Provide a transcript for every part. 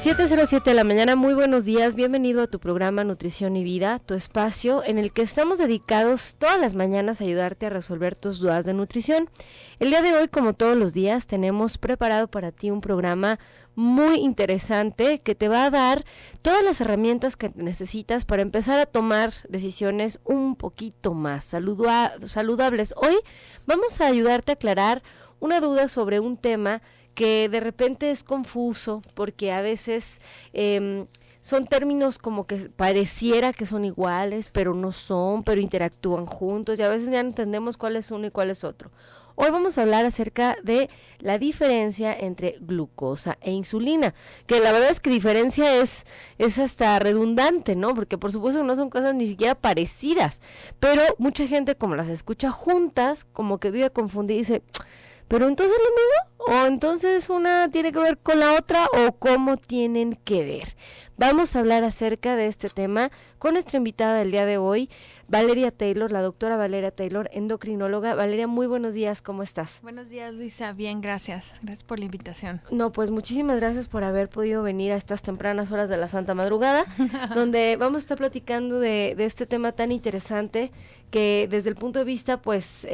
7:07 de la mañana, muy buenos días, bienvenido a tu programa Nutrición y Vida, tu espacio en el que estamos dedicados todas las mañanas a ayudarte a resolver tus dudas de nutrición. El día de hoy, como todos los días, tenemos preparado para ti un programa muy interesante que te va a dar todas las herramientas que necesitas para empezar a tomar decisiones un poquito más saludables. Hoy vamos a ayudarte a aclarar una duda sobre un tema que de repente es confuso porque a veces son términos como que pareciera que son iguales, pero no son, pero interactúan juntos y a veces ya no entendemos cuál es uno y cuál es otro. Hoy vamos a hablar acerca de la diferencia entre glucosa e insulina, que la verdad es que diferencia es hasta redundante, ¿no? Porque por supuesto no son cosas ni siquiera parecidas, pero mucha gente como las escucha juntas, como que vive confundida y dice, ¿pero entonces es lo mismo? ¿O entonces una tiene que ver con la otra? ¿O cómo tienen que ver? Vamos a hablar acerca de este tema con nuestra invitada del día de hoy, Valeria Taylor, la doctora Valeria Taylor, endocrinóloga. Valeria, muy buenos días, ¿cómo estás? Buenos días, Luisa, bien, gracias. Gracias por la invitación. No, pues muchísimas gracias por haber podido venir a estas tempranas horas de la Santa Madrugada, donde vamos a estar platicando de este tema tan interesante que desde el punto de vista, pues,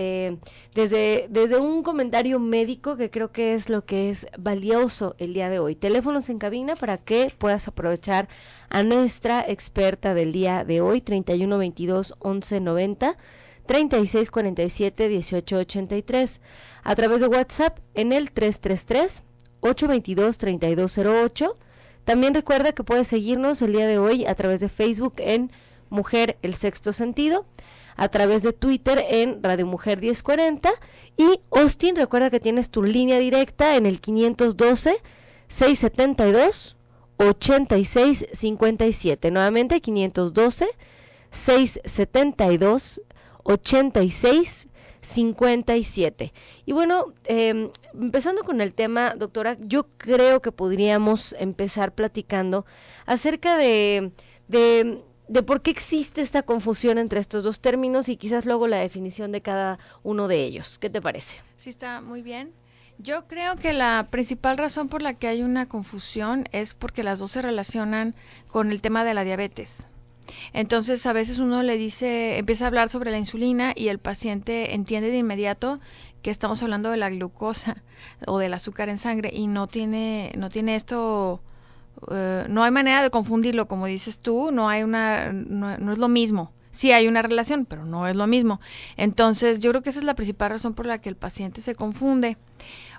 desde un comentario médico, que creo que es lo que es valioso el día de hoy. Teléfonos en cabina para que puedas aprovechar a nuestra experta del día de hoy, 3122-1190, 3647-1883, a través de WhatsApp en el 333-822-3208. También recuerda que puedes seguirnos el día de hoy a través de Facebook en Mujer El Sexto Sentido, a través de Twitter en Radio Mujer 1040 y Austin, recuerda que tienes tu línea directa en el 512-672-8657, nuevamente 512-672-8657. Y bueno, empezando con el tema, doctora, yo creo que podríamos empezar platicando acerca de por qué existe esta confusión entre estos dos términos y quizás luego la definición de cada uno de ellos. ¿Qué te parece? Sí, está muy bien. Yo creo que la principal razón por la que hay una confusión es porque las dos se relacionan con el tema de la diabetes. Entonces, a veces uno le dice, empieza a hablar sobre la insulina y el paciente entiende de inmediato que estamos hablando de la glucosa o del azúcar en sangre y no tiene esto. No hay manera de confundirlo, como dices tú, no es lo mismo. Sí hay una relación, pero no es lo mismo. Entonces, yo creo que esa es la principal razón por la que el paciente se confunde.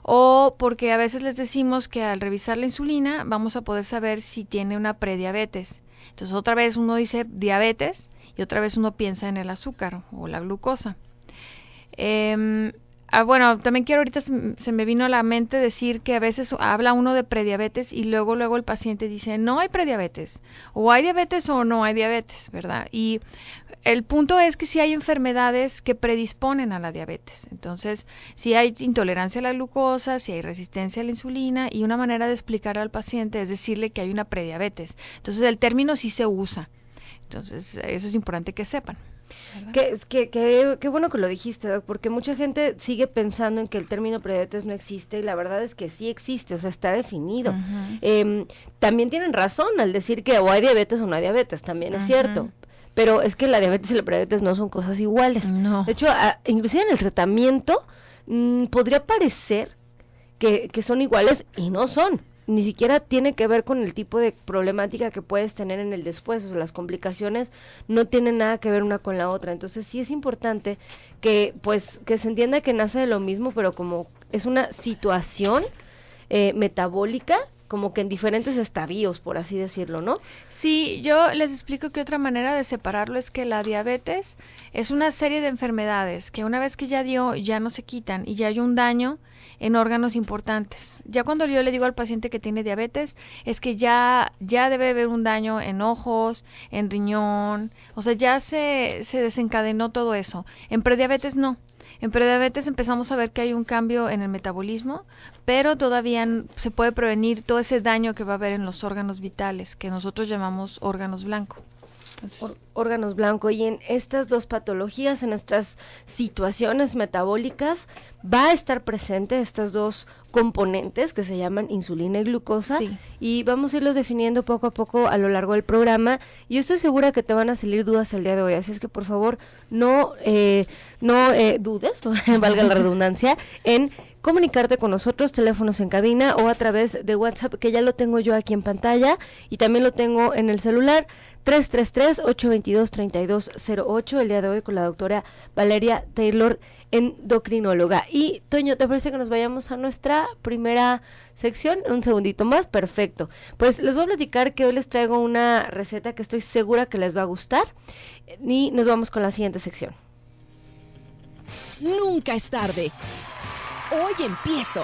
O porque a veces les decimos que al revisar la insulina vamos a poder saber si tiene una prediabetes. Entonces, otra vez uno dice diabetes y otra vez uno piensa en el azúcar o la glucosa. Bueno, también quiero ahorita se me vino a la mente decir que a veces habla uno de prediabetes y luego el paciente dice no hay prediabetes, o hay diabetes o no hay diabetes, ¿verdad? Y el punto es que si hay enfermedades que predisponen a la diabetes. Entonces, si hay intolerancia a la glucosa, si hay resistencia a la insulina, y una manera de explicar al paciente es decirle que hay una prediabetes. Entonces, el término sí se usa. Entonces, eso es importante que sepan. Qué bueno que lo dijiste, Doc, porque mucha gente sigue pensando en que el término prediabetes no existe y la verdad es que sí existe, o sea, está definido. También tienen razón al decir que o hay diabetes o no hay diabetes, también es cierto, pero es que la diabetes y la prediabetes no son cosas iguales. No. De hecho, inclusive en el tratamiento podría parecer que son iguales y no son. Ni siquiera tiene que ver con el tipo de problemática que puedes tener en el después, o sea, las complicaciones no tienen nada que ver una con la otra. Entonces sí es importante que se entienda que nace de lo mismo, pero como es una situación metabólica, como que en diferentes estadios, por así decirlo, ¿no? Sí, yo les explico que otra manera de separarlo es que la diabetes es una serie de enfermedades que una vez que ya dio, ya no se quitan y ya hay un daño en órganos importantes. Ya cuando yo le digo al paciente que tiene diabetes, es que ya debe haber un daño en ojos, en riñón, o sea, ya se desencadenó todo eso. En prediabetes no. En prediabetes empezamos a ver que hay un cambio en el metabolismo, pero todavía se puede prevenir todo ese daño que va a haber en los órganos vitales, que nosotros llamamos órganos blancos. Entonces, órganos blancos y en estas dos patologías, en nuestras situaciones metabólicas, va a estar presente estas dos componentes que se llaman insulina y glucosa, Sí. y vamos a irlos definiendo poco a poco a lo largo del programa, y yo estoy segura que te van a salir dudas el día de hoy, así es que por favor no dudes, valga la redundancia, en comunicarte con nosotros, teléfonos en cabina o a través de WhatsApp, que ya lo tengo yo aquí en pantalla y también lo tengo en el celular, 333-822-3208, el día de hoy con la doctora Valeria Taylor, endocrinóloga. Y Toño, ¿te parece que nos vayamos a nuestra primera sección? Un segundito más, perfecto. Pues les voy a platicar que hoy les traigo una receta que estoy segura que les va a gustar y nos vamos con la siguiente sección. Nunca es tarde. Hoy empiezo.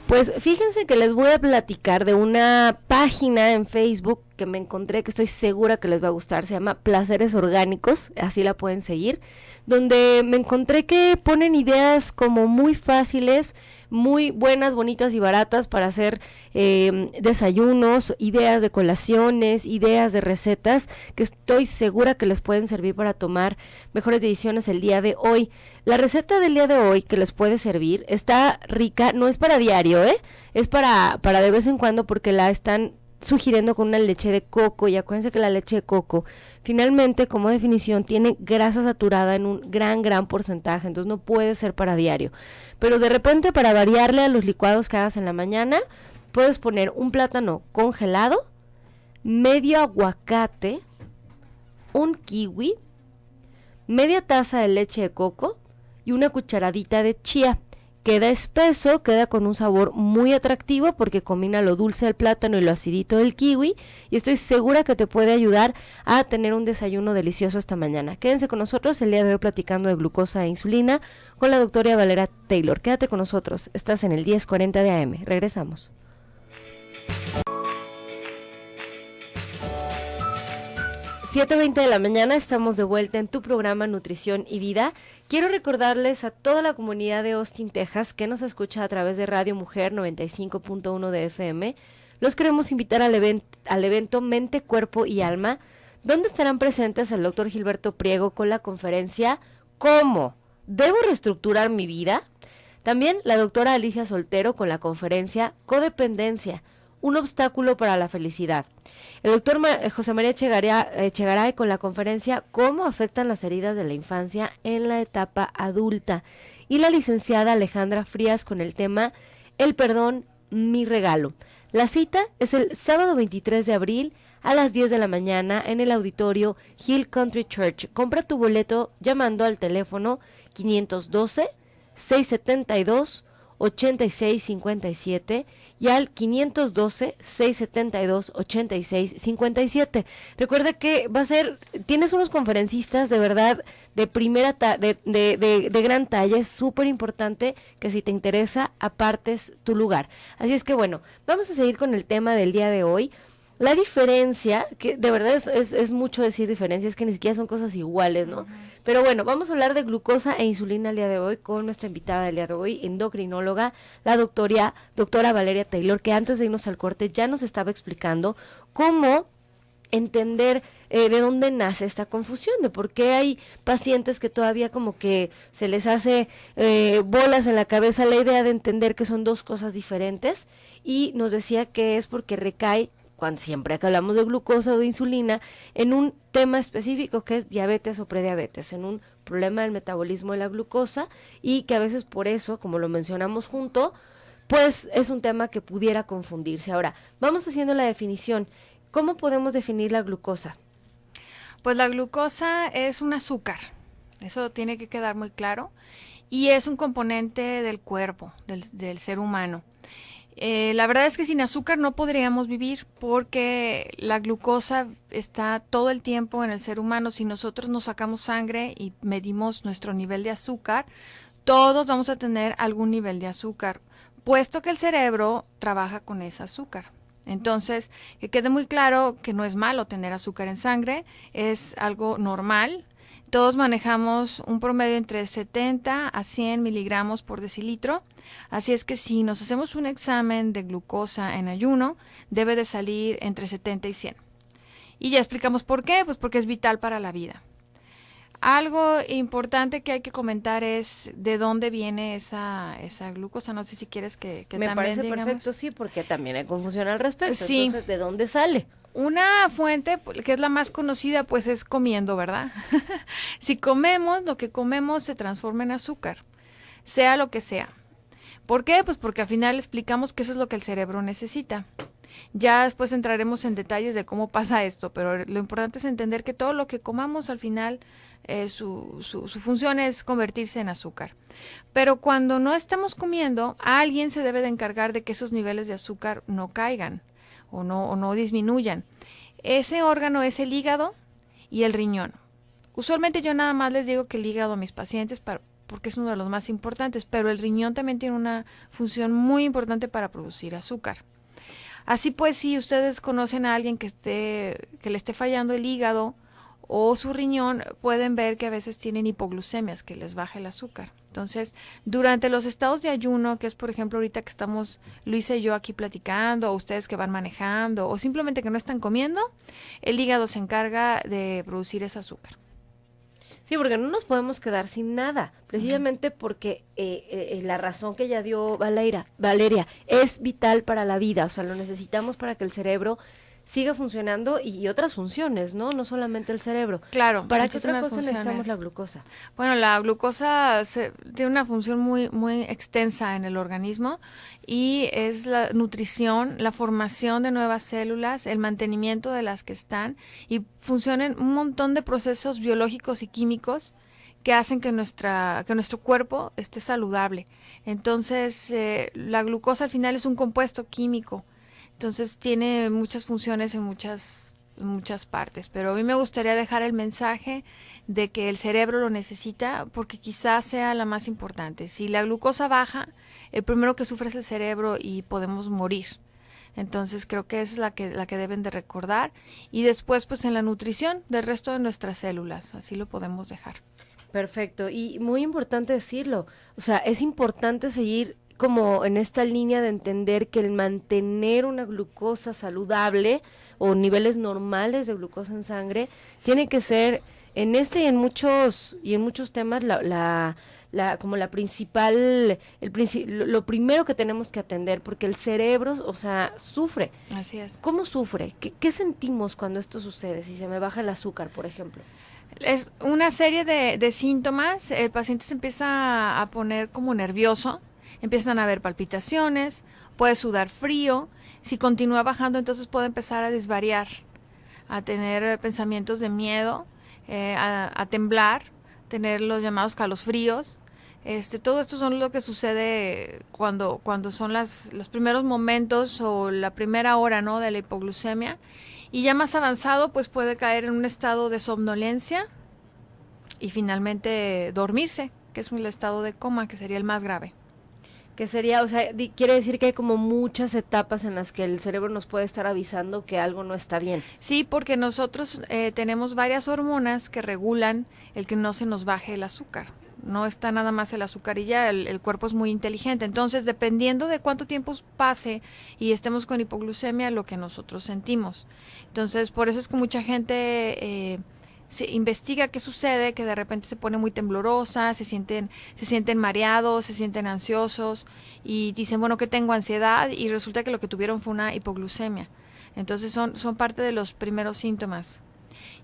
Pues fíjense que les voy a platicar de una página en Facebook que me encontré que estoy segura que les va a gustar, se llama Placeres Orgánicos, así la pueden seguir, donde me encontré que ponen ideas como muy fáciles, muy buenas, bonitas y baratas para hacer desayunos, ideas de colaciones, ideas de recetas que estoy segura que les pueden servir para tomar mejores decisiones el día de hoy. La receta del día de hoy que les puede servir está rica, no es para diario, es para de vez en cuando porque la están sugiriendo con una leche de coco, y acuérdense que la leche de coco finalmente como definición tiene grasa saturada en un gran porcentaje, entonces no puede ser para diario, pero de repente para variarle a los licuados que hagas en la mañana puedes poner un plátano congelado, medio aguacate, un kiwi, media taza de leche de coco y una cucharadita de chía. Queda espeso, queda con un sabor muy atractivo porque combina lo dulce del plátano y lo acidito del kiwi, y estoy segura que te puede ayudar a tener un desayuno delicioso esta mañana. Quédense con nosotros el día de hoy platicando de glucosa e insulina con la doctora Valeria Taylor. Quédate con nosotros, estás en el 1040 de AM. Regresamos. 7:20 de la mañana, estamos de vuelta en tu programa Nutrición y Vida. Quiero recordarles a toda la comunidad de Austin, Texas, que nos escucha a través de Radio Mujer 95.1 de FM. Los queremos invitar al evento Mente, Cuerpo y Alma, donde estarán presentes el doctor Gilberto Priego con la conferencia ¿Cómo debo reestructurar mi vida? También la doctora Alicia Soltero con la conferencia Codependencia, un obstáculo para la felicidad. El doctor José María Echegaray con la conferencia ¿Cómo afectan las heridas de la infancia en la etapa adulta? Y la licenciada Alejandra Frías con el tema El perdón, mi regalo. La cita es el sábado 23 de abril a las 10 de la mañana en el auditorio Hill Country Church. Compra tu boleto llamando al teléfono 512-672-8657 y al 512-672-8657. Recuerda que tienes unos conferencistas de verdad de primera de gran talla. Es súper importante que si te interesa apartes tu lugar. Así es que bueno, vamos a seguir con el tema del día de hoy. La diferencia, que de verdad es mucho decir diferencias, que ni siquiera son cosas iguales, ¿no? Pero bueno, vamos a hablar de glucosa e insulina el día de hoy con nuestra invitada del día de hoy, endocrinóloga, la doctora Valeria Taylor, que antes de irnos al corte ya nos estaba explicando cómo entender de dónde nace esta confusión, de por qué hay pacientes que todavía como que se les hace bolas en la cabeza la idea de entender que son dos cosas diferentes, y nos decía que es porque recae, siempre que hablamos de glucosa o de insulina, en un tema específico que es diabetes o prediabetes, en un problema del metabolismo de la glucosa, y que a veces por eso, como lo mencionamos junto, pues es un tema que pudiera confundirse. Ahora, vamos haciendo la definición. ¿Cómo podemos definir la glucosa? Pues la glucosa es un azúcar, eso tiene que quedar muy claro, y es un componente del cuerpo, del ser humano. La verdad es que sin azúcar no podríamos vivir, porque la glucosa está todo el tiempo en el ser humano. Si nosotros nos sacamos sangre y medimos nuestro nivel de azúcar, todos vamos a tener algún nivel de azúcar, puesto que el cerebro trabaja con ese azúcar. Entonces, que quede muy claro que no es malo tener azúcar en sangre, es algo normal. Todos manejamos un promedio entre 70 a 100 miligramos por decilitro, así es que si nos hacemos un examen de glucosa en ayuno, debe de salir entre 70 y 100. Y ya explicamos por qué, pues porque es vital para la vida. Algo importante que hay que comentar es de dónde viene esa glucosa. No sé si quieres que Me también parece digamos. perfecto, sí, porque también hay confusión al respecto. Sí. Entonces, ¿de dónde sale? Una fuente que es la más conocida, pues es comiendo, ¿verdad? Si comemos, lo que comemos se transforma en azúcar, sea lo que sea. ¿Por qué? Pues porque al final explicamos que eso es lo que el cerebro necesita. Ya después entraremos en detalles de cómo pasa esto, pero lo importante es entender que todo lo que comamos al final su función es convertirse en azúcar. Pero cuando no estamos comiendo, alguien se debe de encargar de que esos niveles de azúcar no caigan o no disminuyan. Ese órgano es el hígado y el riñón. Usualmente yo nada más les digo que el hígado a mis pacientes porque es uno de los más importantes, pero el riñón también tiene una función muy importante para producir azúcar. Así pues, si ustedes conocen a alguien que le esté fallando el hígado o su riñón, pueden ver que a veces tienen hipoglucemias, que les baja el azúcar. Entonces, durante los estados de ayuno, que es por ejemplo ahorita que estamos Luisa y yo aquí platicando, o ustedes que van manejando, o simplemente que no están comiendo, el hígado se encarga de producir ese azúcar. Sí, porque no nos podemos quedar sin nada, precisamente porque la razón que ya dio Valeria es vital para la vida, o sea, lo necesitamos para que el cerebro siga funcionando y otras funciones, ¿no? No solamente el cerebro. Claro. ¿Para qué otra cosa necesitamos la glucosa? Bueno, la glucosa tiene una función muy extensa en el organismo y es la nutrición, la formación de nuevas células, el mantenimiento de las que están y funcionan un montón de procesos biológicos y químicos que hacen que nuestro cuerpo esté saludable. Entonces, la glucosa al final es un compuesto químico. Entonces tiene muchas funciones en muchas partes, pero a mí me gustaría dejar el mensaje de que el cerebro lo necesita porque quizás sea la más importante. Si la glucosa baja, el primero que sufre es el cerebro y podemos morir. Entonces creo que es la que deben de recordar y después pues en la nutrición del resto de nuestras células, así lo podemos dejar. Perfecto, y muy importante decirlo, o sea, es importante seguir como en esta línea de entender que el mantener una glucosa saludable o niveles normales de glucosa en sangre tiene que ser en este y en muchos temas como la principal, lo primero que tenemos que atender, porque el cerebro, o sea, sufre. Así es. ¿Cómo sufre? ¿Qué sentimos cuando esto sucede? Si se me baja el azúcar, por ejemplo. Es una serie de síntomas. El paciente se empieza a poner como nervioso. Empiezan a haber palpitaciones, puede sudar frío, si continúa bajando entonces puede empezar a desvariar, a tener pensamientos de miedo, a temblar, tener los llamados calosfríos. Todo esto son lo que sucede cuando son los primeros momentos o la primera hora, ¿no?, de la hipoglucemia. Y ya más avanzado pues puede caer en un estado de somnolencia y finalmente dormirse, que es un estado de coma, que sería el más grave. Que sería, o sea, quiere decir que hay como muchas etapas en las que el cerebro nos puede estar avisando que algo no está bien. Sí, porque nosotros tenemos varias hormonas que regulan el que no se nos baje el azúcar. No está nada más el azúcar y ya, el cuerpo es muy inteligente. Entonces, dependiendo de cuánto tiempo pase y estemos con hipoglucemia, lo que nosotros sentimos. Entonces, por eso es que mucha gente se investiga qué sucede, que de repente se pone muy temblorosa, se sienten mareados, se sienten ansiosos y dicen, bueno, que tengo ansiedad y resulta que lo que tuvieron fue una hipoglucemia. Entonces son parte de los primeros síntomas.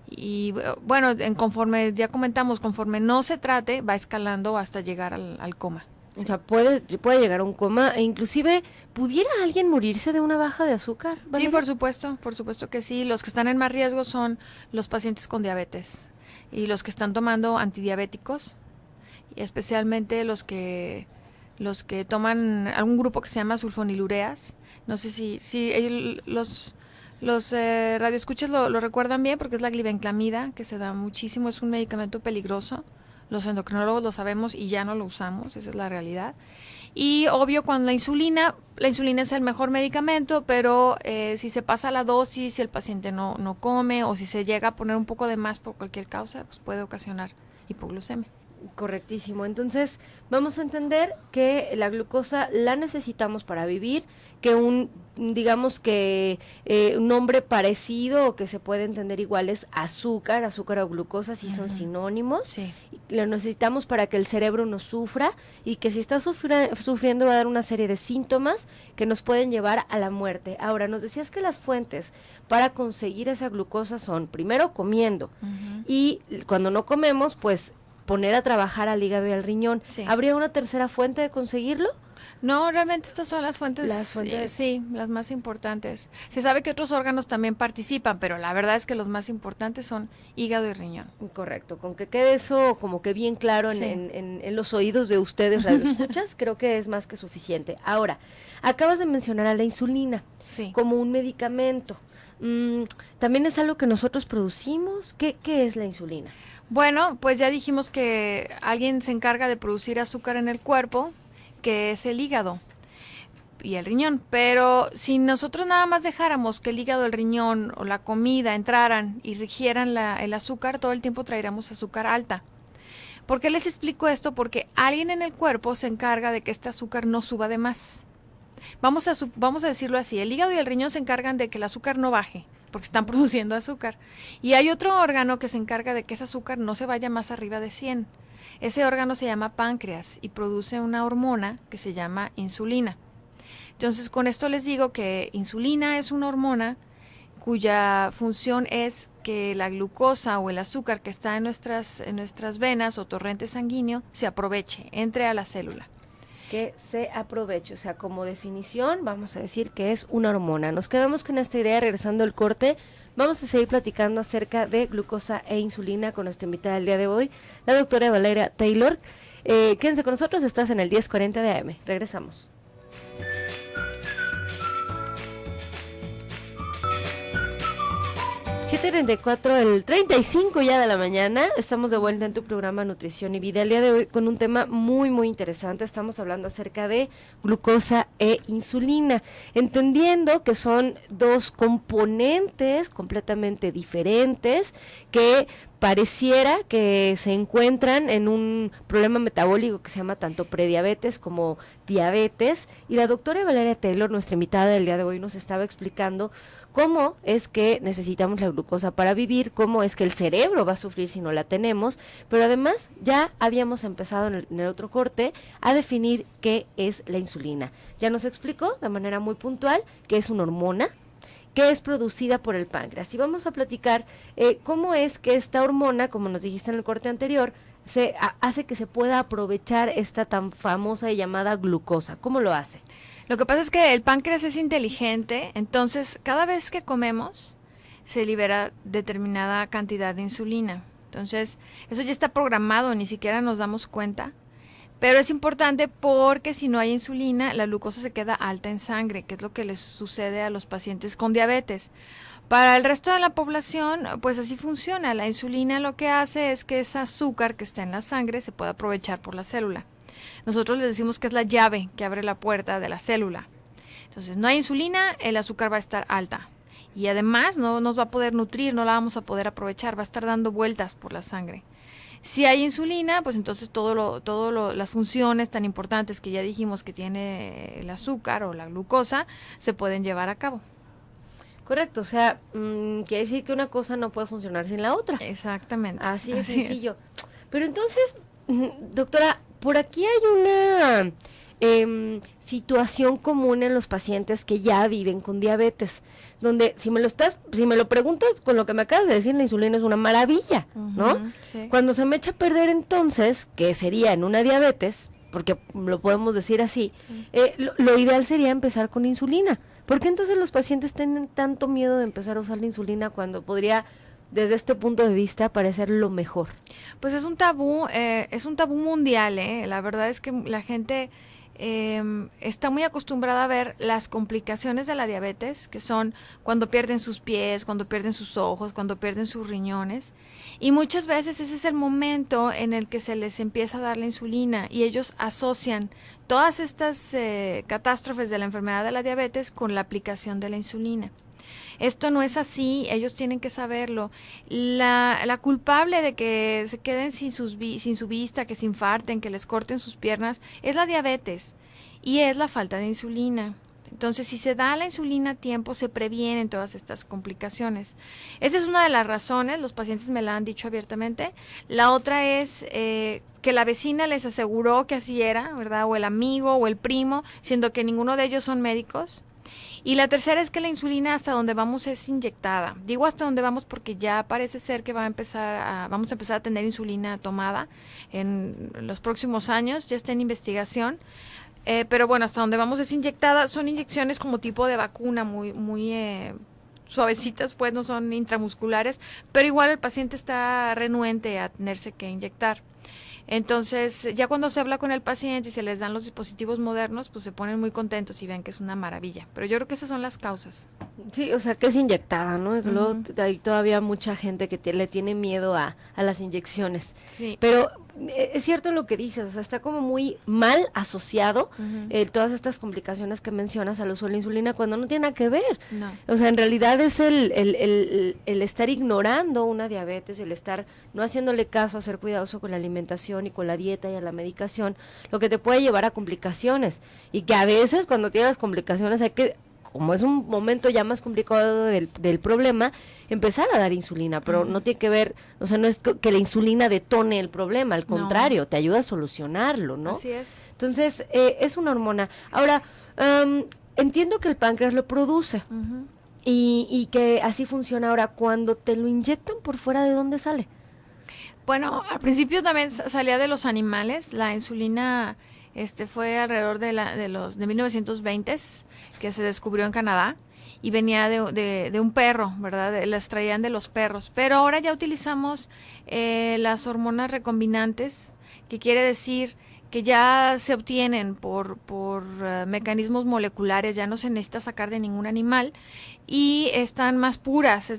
Y bueno, conforme ya comentamos, conforme no se trate, va escalando hasta llegar al coma. O sea, puede llegar a un coma e inclusive, ¿pudiera alguien morirse de una baja de azúcar? ¿Valeria? Sí, por supuesto que sí. Los que están en más riesgo son los pacientes con diabetes y los que están tomando antidiabéticos y especialmente los que toman algún grupo que se llama sulfonilureas. No sé si ellos, los radioescuchas lo recuerdan bien porque es la glibenclamida que se da muchísimo, es un medicamento peligroso. Los endocrinólogos lo sabemos y ya no lo usamos, esa es la realidad. Y obvio, cuando la insulina es el mejor medicamento, pero si se pasa la dosis, si el paciente no come o si se llega a poner un poco de más por cualquier causa, pues puede ocasionar hipoglucemia. Correctísimo. Entonces, vamos a entender que la glucosa la necesitamos para vivir, que un digamos que un nombre parecido o que se puede entender igual es azúcar o glucosa, sí son sinónimos. Sí. Lo necesitamos para que el cerebro no sufra y que si está sufriendo va a dar una serie de síntomas que nos pueden llevar a la muerte. Ahora, nos decías que las fuentes para conseguir esa glucosa son primero comiendo y cuando no comemos, pues poner a trabajar al hígado y al riñón. Sí. ¿Habría una tercera fuente de conseguirlo? No, realmente estas son las fuentes, sí, las más importantes. Se sabe que otros órganos también participan, pero la verdad es que los más importantes son hígado y riñón. Correcto, con que quede eso como que bien claro Sí. en los oídos de ustedes, radioescuchas, creo que es más que suficiente. Ahora, acabas de mencionar a la insulina Sí. como un medicamento. ¿También es algo que nosotros producimos? ¿Qué es la insulina? Bueno, pues ya dijimos que alguien se encarga de producir azúcar en el cuerpo, que es el hígado y el riñón, pero si nosotros nada más dejáramos que el hígado, el riñón o la comida entraran y rigieran el azúcar, todo el tiempo traeríamos azúcar alta. ¿Por qué les explico esto? Porque alguien en el cuerpo se encarga de que este azúcar no suba de más. Vamos a decirlo así, el hígado y el riñón se encargan de que el azúcar no baje, porque están produciendo azúcar. Y hay otro órgano que se encarga de que ese azúcar no se vaya más arriba de 100. Ese órgano se llama páncreas y produce una hormona que se llama insulina. Entonces, con esto les digo que insulina es una hormona cuya función es que la glucosa o el azúcar que está en nuestras venas o torrente sanguíneo se aproveche, entre a la célula. Que se aproveche, o sea, como definición vamos a decir que es una hormona. Nos quedamos con esta idea regresando al corte. Vamos a seguir platicando acerca de glucosa e insulina con nuestra invitada del día de hoy, la doctora Valeria Taylor. Quédense con nosotros, estás en el 1040 de AM. Regresamos. 7:34, el 35 ya de la mañana, estamos de vuelta en tu programa Nutrición y Vida, el día de hoy con un tema muy muy interesante. Estamos hablando acerca de glucosa e insulina, entendiendo que son dos componentes completamente diferentes que pareciera que se encuentran en un problema metabólico que se llama tanto prediabetes como diabetes, y la doctora Valeria Taylor, nuestra invitada del día de hoy, nos estaba explicando cómo es que necesitamos la glucosa para vivir, cómo es que el cerebro va a sufrir si no la tenemos, pero además ya habíamos empezado en el otro corte a definir qué es la insulina. Ya nos explicó de manera muy puntual que es una hormona que es producida por el páncreas. Y vamos a platicar cómo es que esta hormona, como nos dijiste en el corte anterior, hace que se pueda aprovechar esta tan famosa y llamada glucosa. ¿Cómo lo hace? Lo que pasa es que el páncreas es inteligente, entonces cada vez que comemos se libera determinada cantidad de insulina. Entonces, eso ya está programado, ni siquiera nos damos cuenta. Pero es importante porque si no hay insulina, la glucosa se queda alta en sangre, que es lo que les sucede a los pacientes con diabetes. Para el resto de la población, pues así funciona. La insulina lo que hace es que ese azúcar que está en la sangre se pueda aprovechar por la célula. Nosotros les decimos que es la llave que abre la puerta de la célula. Entonces, no hay insulina, el azúcar va a estar alta. Y además no nos va a poder nutrir, no la vamos a poder aprovechar, va a estar dando vueltas por la sangre. Si hay insulina, pues entonces las funciones tan importantes que ya dijimos que tiene el azúcar o la glucosa se pueden llevar a cabo. Correcto, o sea, quiere decir que una cosa no puede funcionar sin la otra. Exactamente. Así es sencillo. Pero entonces, doctora, por aquí hay una situación común en los pacientes que ya viven con diabetes, donde si me lo preguntas con lo que me acabas de decir, la insulina es una maravilla, ¿no? Sí. Cuando se me echa a perder entonces, que sería en una diabetes, porque lo podemos decir así, lo ideal sería empezar con insulina. ¿Por qué entonces los pacientes tienen tanto miedo de empezar a usar la insulina cuando podría, desde este punto de vista, parecer lo mejor? Pues es un tabú mundial, La verdad es que la gente está muy acostumbrada a ver las complicaciones de la diabetes, que son cuando pierden sus pies, cuando pierden sus ojos, cuando pierden sus riñones, y muchas veces ese es el momento en el que se les empieza a dar la insulina y ellos asocian todas estas catástrofes de la enfermedad de la diabetes con la aplicación de la insulina. Esto no es así, ellos tienen que saberlo. La culpable de que se queden sin su vista, que se infarten, que les corten sus piernas, es la diabetes y es la falta de insulina. Entonces, si se da la insulina a tiempo, se previenen todas estas complicaciones. Esa es una de las razones, los pacientes me la han dicho abiertamente. La otra es que la vecina les aseguró que así era, ¿verdad? O el amigo o el primo, siendo que ninguno de ellos son médicos. Y la tercera es que la insulina hasta donde vamos es inyectada. Digo hasta donde vamos porque ya parece ser que vamos a empezar a tener insulina tomada en los próximos años, ya está en investigación. Pero bueno, hasta donde vamos es inyectada. Son inyecciones como tipo de vacuna, muy suavecitas, pues no son intramusculares, pero igual el paciente está renuente a tenerse que inyectar. Entonces, ya cuando se habla con el paciente y se les dan los dispositivos modernos, pues se ponen muy contentos y ven que es una maravilla. Pero yo creo que esas son las causas. Sí, o sea, que es inyectada, ¿no? Luego hay todavía mucha gente que le tiene miedo a las inyecciones. Sí. Pero es cierto lo que dices, o sea, está como muy mal asociado todas estas complicaciones que mencionas al uso de la insulina cuando no tiene nada que ver. No. O sea, en realidad es el estar ignorando una diabetes, el estar no haciéndole caso a ser cuidadoso con la alimentación y con la dieta y a la medicación, lo que te puede llevar a complicaciones. Y que a veces cuando tienes complicaciones hay que, como es un momento ya más complicado del problema, empezar a dar insulina, pero no tiene que ver, o sea, no es que la insulina detone el problema, al contrario, te ayuda a solucionarlo, ¿no? Así es. Entonces, es una hormona. Ahora, entiendo que el páncreas lo produce y que así funciona. Ahora, cuando te lo inyectan por fuera, ¿de dónde sale? Bueno, al principio también salía de los animales. La insulina fue alrededor de 1920 que se descubrió en Canadá y venía de un perro, ¿verdad? La extraían de los perros. Pero ahora ya utilizamos las hormonas recombinantes, que quiere decir que ya se obtienen por mecanismos moleculares, ya no se necesita sacar de ningún animal y están más puras,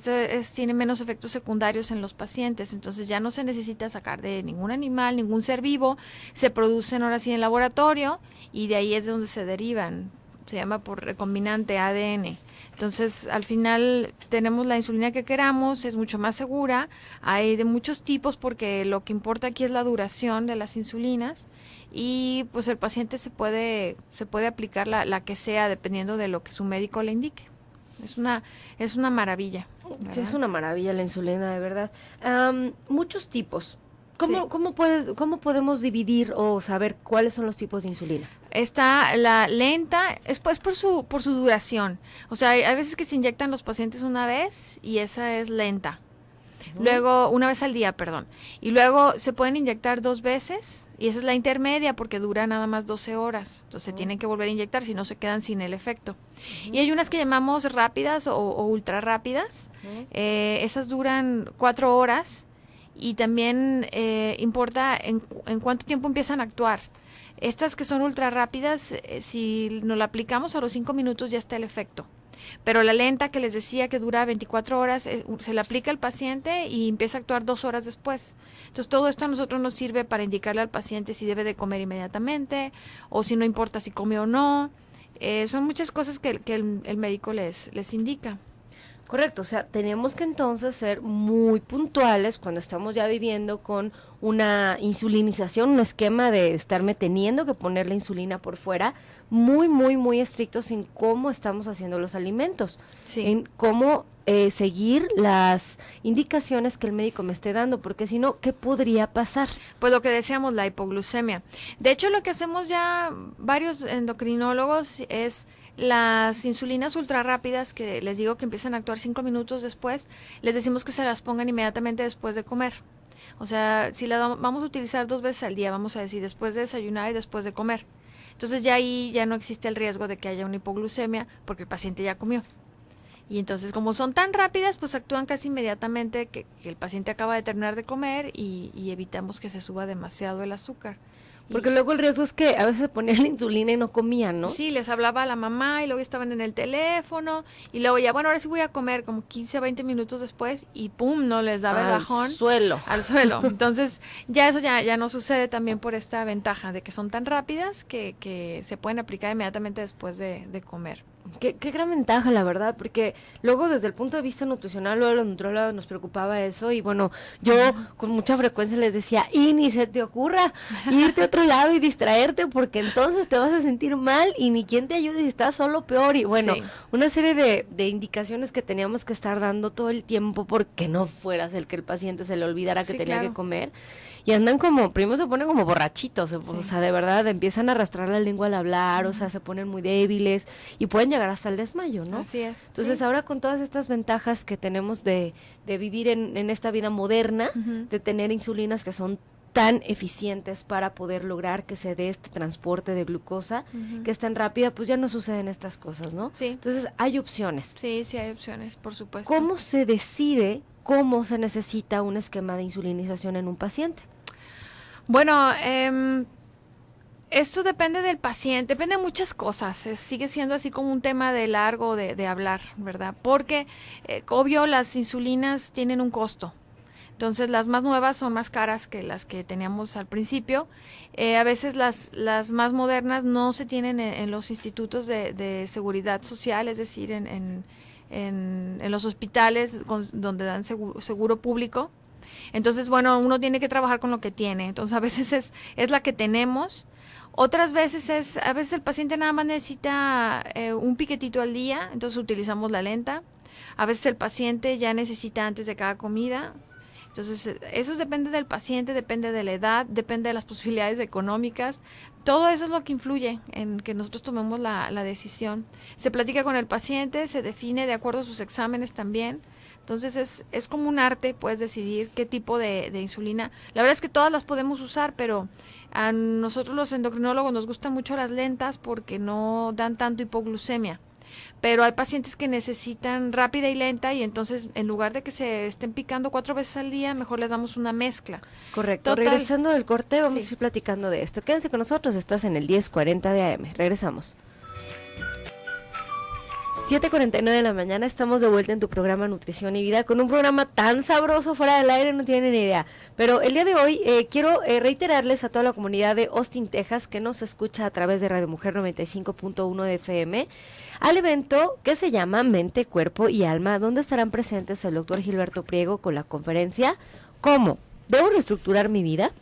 tienen menos efectos secundarios en los pacientes, entonces ya no se necesita sacar de ningún animal, ningún ser vivo, se producen ahora sí en laboratorio y de ahí es de donde se derivan, se llama por recombinante ADN. Entonces, al final tenemos la insulina que queramos, es mucho más segura, hay de muchos tipos porque lo que importa aquí es la duración de las insulinas y pues el paciente se puede aplicar la que sea dependiendo de lo que su médico le indique. Es una maravilla, ¿verdad? Sí, es una maravilla la insulina, de verdad. Muchos tipos. ¿Cómo podemos dividir o saber cuáles son los tipos de insulina? Está la lenta, es pues por su duración. O sea, hay veces que se inyectan los pacientes una vez y esa es lenta. Luego, una vez al día, perdón. Y luego se pueden inyectar 2 veces y esa es la intermedia porque dura nada más 12 horas. Entonces se tienen que volver a inyectar si no se quedan sin el efecto. Y hay unas que llamamos rápidas o ultra rápidas. Esas duran 4 horas y también importa en cuánto tiempo empiezan a actuar. Estas que son ultra rápidas, si nos la aplicamos a los 5 minutos ya está el efecto. Pero la lenta que les decía que dura 24 horas, se le aplica al paciente y empieza a actuar 2 horas después. Entonces todo esto a nosotros nos sirve para indicarle al paciente si debe de comer inmediatamente o si no importa si come o no. Son muchas cosas que el médico les indica. Correcto, o sea, tenemos que entonces ser muy puntuales cuando estamos ya viviendo con una insulinización, un esquema de estarme teniendo que poner la insulina por fuera, muy, muy, muy estrictos en cómo estamos haciendo los alimentos, Sí. en cómo seguir las indicaciones que el médico me esté dando, porque si no, ¿qué podría pasar? Pues lo que decíamos, la hipoglucemia. De hecho, lo que hacemos ya varios endocrinólogos es las insulinas ultra rápidas, que les digo que empiezan a actuar 5 minutos después, les decimos que se las pongan inmediatamente después de comer. O sea, si la vamos a utilizar 2 veces al día, vamos a decir, después de desayunar y después de comer. Entonces ya ahí ya no existe el riesgo de que haya una hipoglucemia porque el paciente ya comió. Y entonces, como son tan rápidas, pues actúan casi inmediatamente que el paciente acaba de terminar de comer y evitamos que se suba demasiado el azúcar. Porque luego el riesgo es que a veces se ponían la insulina y no comían, ¿no? Sí, les hablaba a la mamá y luego estaban en el teléfono y luego ya, bueno, ahora sí voy a comer como 15 o 20 minutos después y pum, no les daba el bajón. Al suelo. Al suelo. Entonces, ya eso ya no sucede también por esta ventaja de que son tan rápidas que se pueden aplicar inmediatamente después de comer. Qué gran ventaja, la verdad, porque luego desde el punto de vista nutricional, luego los nutriólogos nos preocupaba eso y bueno, yo con mucha frecuencia les decía, y ni se te ocurra irte a otro lado y distraerte porque entonces te vas a sentir mal y ni quien te ayude y estás solo peor y bueno, Sí. una serie de indicaciones que teníamos que estar dando todo el tiempo porque no fueras el que el paciente se le olvidara que Sí, tenía claro. que comer. Y andan como, primero se ponen como borrachitos, o sea, de verdad, empiezan a arrastrar la lengua al hablar, o sea, se ponen muy débiles y pueden llegar hasta el desmayo, ¿no? Así es. Entonces, sí. ahora con todas estas ventajas que tenemos de vivir en esta vida moderna, de tener insulinas que son tan eficientes para poder lograr que se dé este transporte de glucosa, que es tan rápida, pues ya no suceden estas cosas, ¿no? Sí. Entonces, hay opciones. Sí, sí hay opciones, por supuesto. ¿Cómo se decide cómo se necesita un esquema de insulinización en un paciente? Bueno, esto depende del paciente, depende de muchas cosas. Sigue siendo así como un tema de largo de hablar, ¿verdad? Porque, obvio, las insulinas tienen un costo. Entonces, las más nuevas son más caras que las que teníamos al principio. A veces las más modernas no se tienen en los institutos de seguridad social, es decir, en los hospitales donde dan seguro público. Entonces, bueno, uno tiene que trabajar con lo que tiene. Entonces, a veces es la que tenemos. Otras veces a veces el paciente nada más necesita un piquetito al día, entonces utilizamos la lenta. A veces el paciente ya necesita antes de cada comida. Entonces, eso depende del paciente, depende de la edad, depende de las posibilidades económicas. Todo eso es lo que influye en que nosotros tomemos la decisión. Se platica con el paciente, se define de acuerdo a sus exámenes también. Entonces, es como un arte, puedes decidir qué tipo de insulina. La verdad es que todas las podemos usar, pero a nosotros los endocrinólogos nos gustan mucho las lentas porque no dan tanto hipoglucemia. Pero hay pacientes que necesitan rápida y lenta y entonces en lugar de que se estén picando 4 veces al día, mejor les damos una mezcla. Correcto. Total. Regresando del corte, vamos Sí. a ir platicando de esto. Quédense con nosotros, estás en el 10:40 de AM. Regresamos. 7:49 de la mañana, estamos de vuelta en tu programa Nutrición y Vida con un programa tan sabroso fuera del aire, no tienen ni idea. Pero el día de hoy quiero reiterarles a toda la comunidad de Austin, Texas, que nos escucha a través de Radio Mujer 95.1 de FM, al evento que se llama Mente, Cuerpo y Alma, donde estarán presentes el doctor Gilberto Priego con la conferencia ¿Cómo? ¿Debo reestructurar mi vida?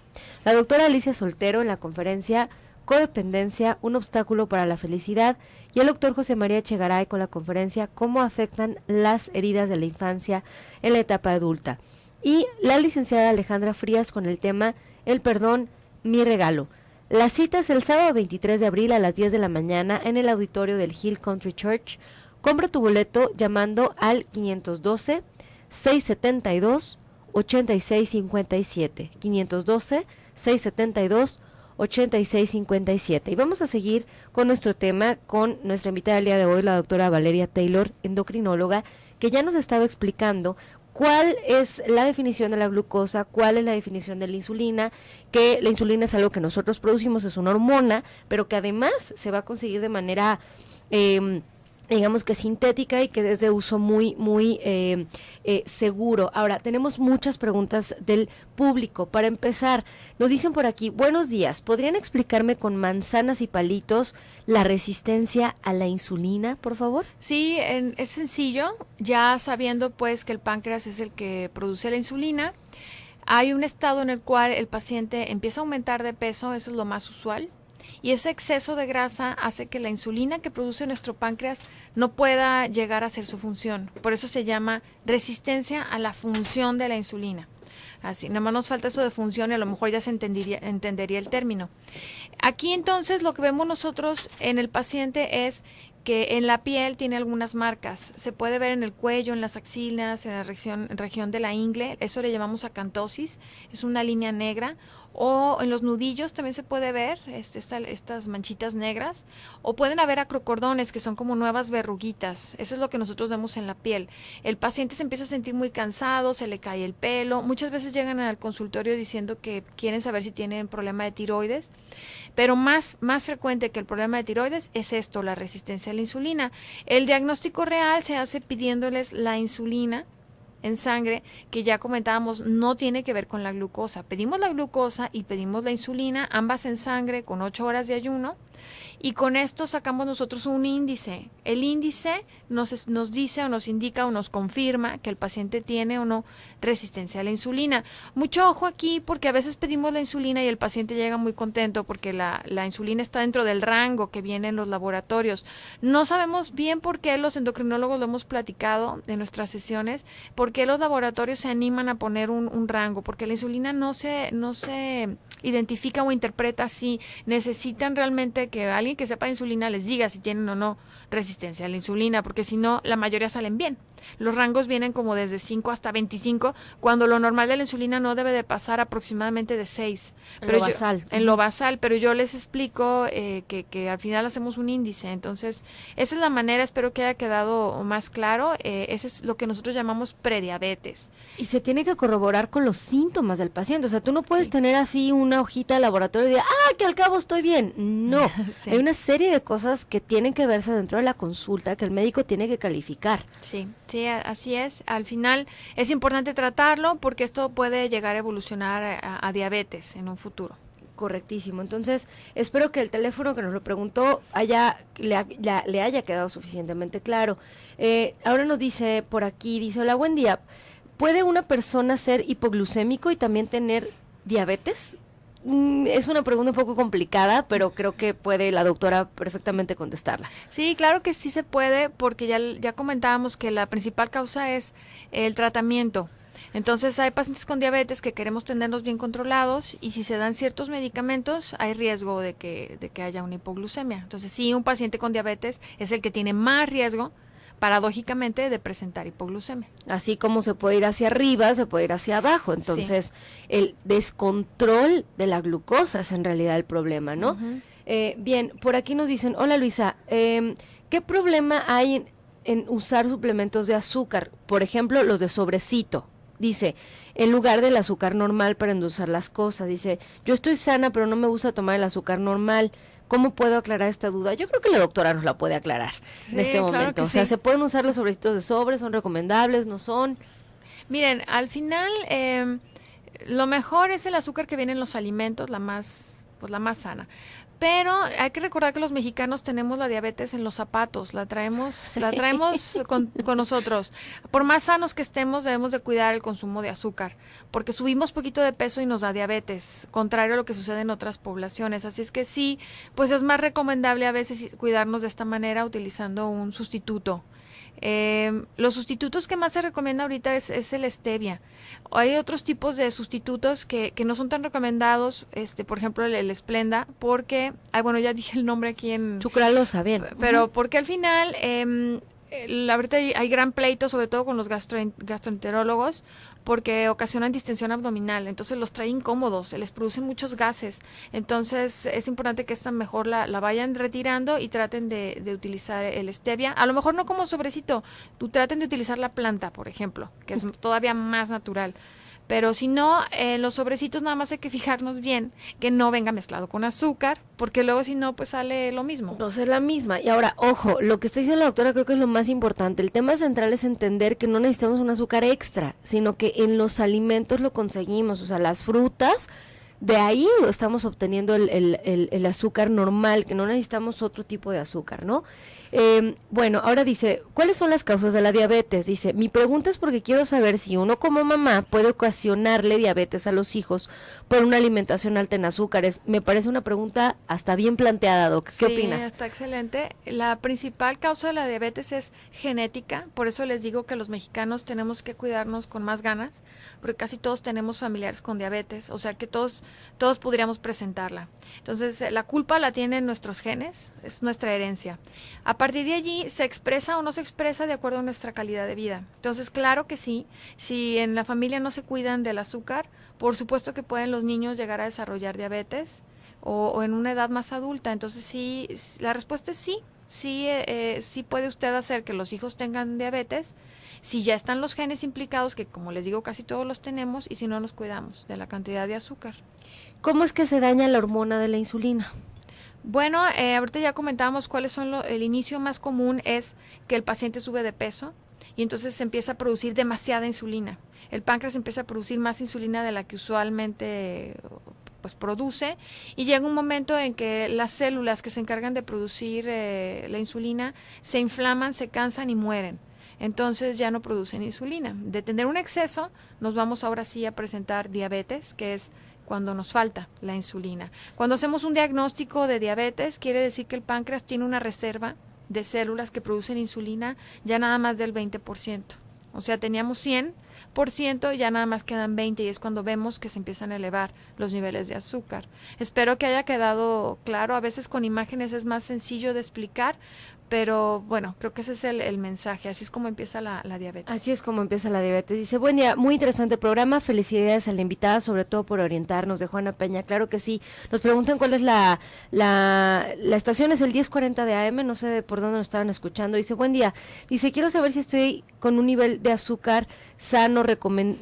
La doctora Alicia Soltero en la conferencia Codependencia, un obstáculo para la felicidad, y el doctor José María Echegaray con la conferencia Cómo afectan las heridas de la infancia en la etapa adulta, y la licenciada Alejandra Frías con el tema El perdón, mi regalo. La cita es el sábado 23 de abril a las 10 de la mañana en el auditorio del Hill Country Church. Compra tu boleto llamando al 512-672-8657, 512-672-8657. Y vamos a seguir con nuestro tema con nuestra invitada del día de hoy, la doctora Valeria Taylor, endocrinóloga, que ya nos estaba explicando cuál es la definición de la glucosa, cuál es la definición de la insulina, que la insulina es algo que nosotros producimos, es una hormona, pero que además se va a conseguir de manera digamos que sintética y que es de uso muy seguro. Ahora, tenemos muchas preguntas del público. Para empezar, nos dicen por aquí, buenos días, ¿podrían explicarme con manzanas y palitos la resistencia a la insulina, por favor? Sí, es sencillo, ya sabiendo pues que el páncreas es el que produce la insulina. Hay un estado en el cual el paciente empieza a aumentar de peso, eso es lo más usual. Y ese exceso de grasa hace que la insulina que produce nuestro páncreas no pueda llegar a hacer su función. Por eso se llama resistencia a la función de la insulina. Así, nada más nos falta eso de función y a lo mejor ya se entendería el término. Aquí entonces lo que vemos nosotros en el paciente es que en la piel tiene algunas marcas. Se puede ver en el cuello, en las axilas, en la región de la ingle. Eso le llamamos acantosis. Es una línea negra. O en los nudillos también se puede ver estas manchitas negras. O pueden haber acrocordones, que son como nuevas verruguitas. Eso es lo que nosotros vemos en la piel. El paciente se empieza a sentir muy cansado, se le cae el pelo. Muchas veces llegan al consultorio diciendo que quieren saber si tienen problema de tiroides. Pero más frecuente que el problema de tiroides es esto, la resistencia a la insulina. El diagnóstico real se hace pidiéndoles la insulina en sangre, que ya comentábamos, no tiene que ver con la glucosa. Pedimos la glucosa y pedimos la insulina, ambas en sangre, con 8 horas de ayuno. y con esto sacamos nosotros un índice. El índice nos dice o nos indica o nos confirma que el paciente tiene o no resistencia a la insulina. Mucho ojo aquí porque a veces pedimos la insulina y el paciente llega muy contento porque la insulina está dentro del rango que viene en los laboratorios. No sabemos bien por qué los endocrinólogos lo hemos platicado en nuestras sesiones, por qué los laboratorios se animan a poner un rango, porque la insulina no se identifica o interpreta así. Necesitan realmente que alguien que sepa de insulina les diga si tienen o no resistencia a la insulina, porque si no, la mayoría salen bien. Los rangos vienen como desde 5 hasta 25, cuando lo normal de la insulina no debe de pasar aproximadamente de 6. En lo basal, pero yo les explico que al final hacemos un índice. Entonces, esa es la manera, espero que haya quedado más claro. Ese es lo que nosotros llamamos prediabetes. Y se tiene que corroborar con los síntomas del paciente. O sea, tú no puedes tener así una hojita de laboratorio y decir, que al cabo estoy bien. No, sí. Hay una serie de cosas que tienen que verse dentro de la consulta que el médico tiene que calificar. Sí, así es. Al final es importante tratarlo porque esto puede llegar a evolucionar a diabetes en un futuro. Correctísimo. Entonces, espero que el teléfono que nos lo preguntó le haya quedado suficientemente claro. Ahora nos dice por aquí, dice, hola, buen día. ¿Puede una persona ser hipoglucémico y también tener diabetes? Es una pregunta un poco complicada, pero creo que puede la doctora perfectamente contestarla. Sí, claro que sí se puede, porque ya comentábamos que la principal causa es el tratamiento. Entonces hay pacientes con diabetes que queremos tenerlos bien controlados y si se dan ciertos medicamentos hay riesgo de que haya una hipoglucemia. Entonces sí, un paciente con diabetes es el que tiene más riesgo, paradójicamente, de presentar hipoglucemia. Así como se puede ir hacia arriba, se puede ir hacia abajo. Entonces, el descontrol de la glucosa es en realidad el problema, ¿no? Uh-huh. Bien, por aquí nos dicen, hola Luisa, ¿qué problema hay en usar suplementos de azúcar? Por ejemplo, los de sobrecito. Dice, en lugar del azúcar normal para endulzar las cosas. Dice, yo estoy sana, pero no me gusta tomar el azúcar normal. ¿Cómo puedo aclarar esta duda? Yo creo que la doctora nos la puede aclarar en este momento. O sea, ¿se pueden usar los sobrecitos de sobre? ¿Son recomendables? ¿No son? Miren, al final, lo mejor es el azúcar que viene en los alimentos, la más sana. Pero hay que recordar que los mexicanos tenemos la diabetes en los zapatos, la traemos con nosotros. Por más sanos que estemos, debemos de cuidar el consumo de azúcar, porque subimos poquito de peso y nos da diabetes, contrario a lo que sucede en otras poblaciones. Así es que sí, pues es más recomendable a veces cuidarnos de esta manera utilizando un sustituto. Los sustitutos que más se recomienda ahorita es el stevia. Hay otros tipos de sustitutos que no son tan recomendados, por ejemplo el Splenda, porque, ya dije el nombre aquí en... Sucralosa, bien. Pero porque al final, ahorita hay gran pleito, sobre todo con los gastroenterólogos, porque ocasionan distensión abdominal, entonces los trae incómodos, les producen muchos gases. Entonces es importante que esta mejor la vayan retirando y traten de utilizar el stevia. A lo mejor no como sobrecito, traten de utilizar la planta, por ejemplo, que es todavía más natural. Pero si no, los sobrecitos nada más hay que fijarnos bien que no venga mezclado con azúcar, porque luego si no, pues sale lo mismo. Entonces es la misma. Y ahora, ojo, lo que está diciendo la doctora creo que es lo más importante. El tema central es entender que no necesitamos un azúcar extra, sino que en los alimentos lo conseguimos. O sea, las frutas, de ahí estamos obteniendo el azúcar normal, que no necesitamos otro tipo de azúcar, ¿no? Ahora dice, ¿cuáles son las causas de la diabetes? Dice, mi pregunta es porque quiero saber si uno como mamá puede ocasionarle diabetes a los hijos por una alimentación alta en azúcares. Me parece una pregunta hasta bien planteada, Doc. ¿Qué opinas? Sí, está excelente. La principal causa de la diabetes es genética, por eso les digo que los mexicanos tenemos que cuidarnos con más ganas, porque casi todos tenemos familiares con diabetes, o sea que todos podríamos presentarla. Entonces, la culpa la tienen nuestros genes, es nuestra herencia. A partir de allí, ¿se expresa o no se expresa de acuerdo a nuestra calidad de vida? Entonces, claro que sí. Si en la familia no se cuidan del azúcar, por supuesto que pueden los niños llegar a desarrollar diabetes o en una edad más adulta. Entonces, sí, la respuesta es sí. Sí puede usted hacer que los hijos tengan diabetes si ya están los genes implicados, que como les digo, casi todos los tenemos, y si no nos cuidamos de la cantidad de azúcar. ¿Cómo es que se daña la hormona de la insulina? Bueno, ahorita ya comentábamos cuáles son el inicio más común es que el paciente sube de peso y entonces se empieza a producir demasiada insulina. El páncreas empieza a producir más insulina de la que usualmente pues produce, y llega un momento en que las células que se encargan de producir la insulina se inflaman, se cansan y mueren. Entonces ya no producen insulina. De tener un exceso, nos vamos ahora sí a presentar diabetes, que es cuando nos falta la insulina. Cuando hacemos un diagnóstico de diabetes, quiere decir que el páncreas tiene una reserva de células que producen insulina ya nada más del 20%. O sea, teníamos 100%, ya nada más quedan 20 y es cuando vemos que se empiezan a elevar los niveles de azúcar. Espero que haya quedado claro. A veces con imágenes es más sencillo de explicar, pero bueno, creo que ese es el mensaje. Así es como empieza la diabetes. Así es como empieza la diabetes. Dice, buen día, muy interesante el programa, felicidades a la invitada, sobre todo por orientarnos, de Juana Peña. Claro que sí. Nos preguntan cuál es la estación, es el 1040 de AM, no sé por dónde nos estaban escuchando. Dice, buen día. Dice, quiero saber si estoy con un nivel de azúcar sano,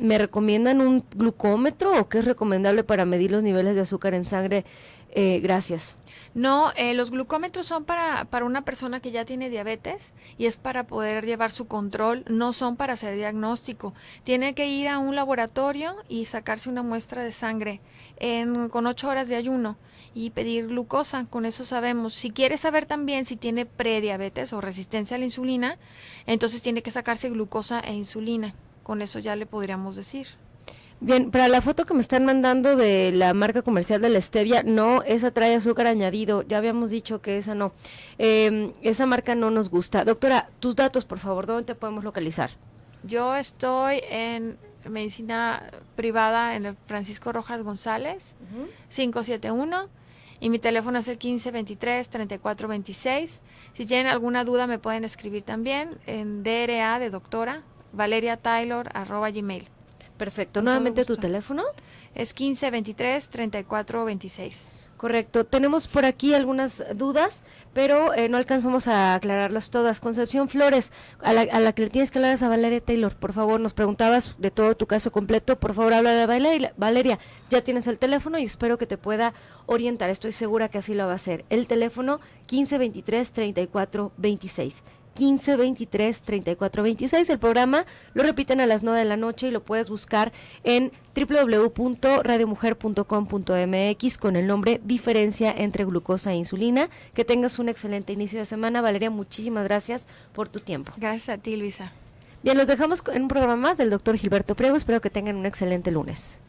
¿me recomiendan un glucómetro o qué es recomendable para medir los niveles de azúcar en sangre? Gracias. No, los glucómetros son para una persona que ya tiene diabetes y es para poder llevar su control, no son para hacer diagnóstico. Tiene que ir a un laboratorio y sacarse una muestra de sangre con 8 horas de ayuno y pedir glucosa, con eso sabemos. Si quiere saber también si tiene prediabetes o resistencia a la insulina, entonces tiene que sacarse glucosa e insulina, con eso ya le podríamos decir. Bien, para la foto que me están mandando de la marca comercial de la stevia, no, esa trae azúcar añadido, ya habíamos dicho que esa no, esa marca no nos gusta. Doctora, tus datos, por favor, ¿dónde te podemos localizar? Yo estoy en medicina privada en el Francisco Rojas González, 571, y mi teléfono es el 1523-3426. Si tienen alguna duda me pueden escribir también en DRA de doctora, valeriataylor@gmail. Perfecto, nuevamente tu teléfono. Es 1523-3426. Correcto, tenemos por aquí algunas dudas, pero no alcanzamos a aclararlas todas. Concepción Flores, a la que le tienes que hablar es a Valeria Taylor, por favor, nos preguntabas de todo tu caso completo, por favor habla a Valeria, ya tienes el teléfono y espero que te pueda orientar, estoy segura que así lo va a hacer. El teléfono 1523-3426. 1523-3426. El programa lo repiten a las 9 de la noche y lo puedes buscar en www.radiomujer.com.mx con el nombre Diferencia entre glucosa e insulina. Que tengas un excelente inicio de semana. Valeria, muchísimas gracias por tu tiempo. Gracias a ti, Luisa. Bien, los dejamos en un programa más del doctor Gilberto Priego. Espero que tengan un excelente lunes.